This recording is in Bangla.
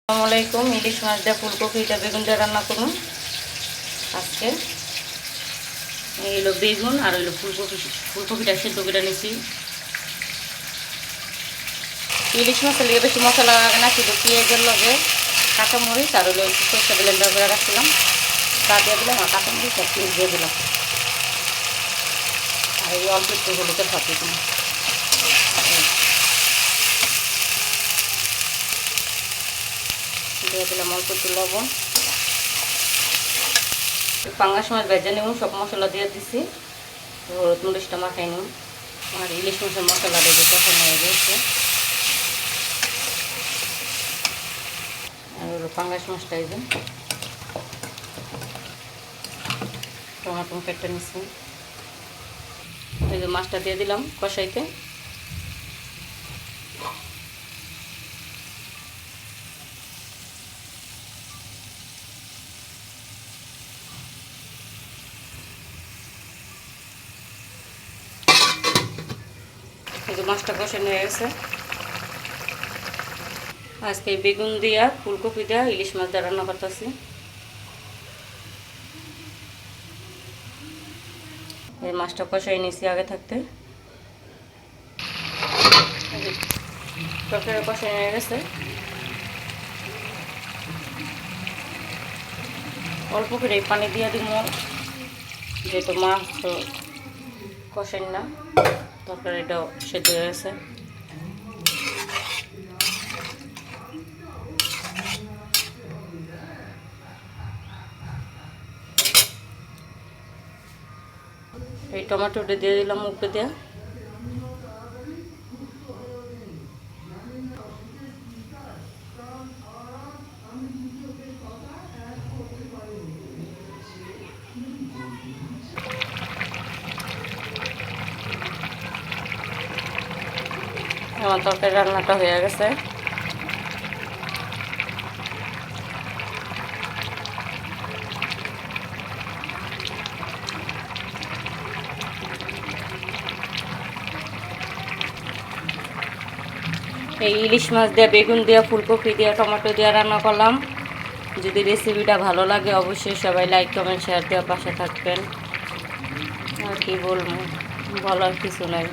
আসসালামু আলাইকুম। ইলিশ মাছ দিয়ে ফুলকপি এটা বেগুন দিয়ে রান্না করুন আজকে। এই হলো বেগুন আর হইলো ফুলকপিটা সেদ্ধ করে নিছি। ইলিশ মাছের লিগে বেশি মশলা লাগে না, শুধু পেঁয়াজের লগে কাঁচামরিচ আর হইলো সরষে ব্লেন্ডার করে রাখছিলাম, তা দিয়ে দিলাম আর কাঁচামরিচ আর পেঁয়াজ দিয়ে দিলাম আর এই অল্প একটু হলুদের ফাঁকি দিলাম, দিয়ে দিলাম অল্প একটু লবণ। পাঙ্গাস মাছ ভেজে নেব, সব মশলা দিয়ে দিছি, হলুদ মরিচটা মাখাই নিব আর ইলিশ মাছের মশলা দিয়ে কষানো হয়ে গেছে। আর হলো পাঙ্গাস মাছটা এই যে টমাটো কেটে নিচ্ছি, এই যে মাছটা দিয়ে দিলাম কষাইতে। এই যে মাছটা কষানো হয়ে গেছে। আজকে বেগুন দিয়া ফুলকপি দিয়া ইলিশ মাছ দিয়ে রান্না করতেছি। এই মাছটা কষাই নিয়েছি আগে থাকতে, তরকারি কষাই হয়ে গেছে। অল্প করে পানি দিয়ে দিব, যেহেতু মাছ তো কষাই না, তরকারিটাও সেদ্ধ হয়ে গেছে। এই টমেটোটা দিয়ে দিলাম উপরে দিয়ে, আমার তরকারি রান্নাটা হয়ে গেছে। এই ইলিশ মাছ দিয়ে বেগুন দিয়ে ফুলকপি দিয়ে টমেটো দিয়ে রান্না করলাম। যদি রেসিপিটা ভালো লাগে অবশ্যই সবাই লাইক কমেন্ট শেয়ার দিয়ে পাশে থাকবেন। আর কি বলবো, বলার কিছু নাই।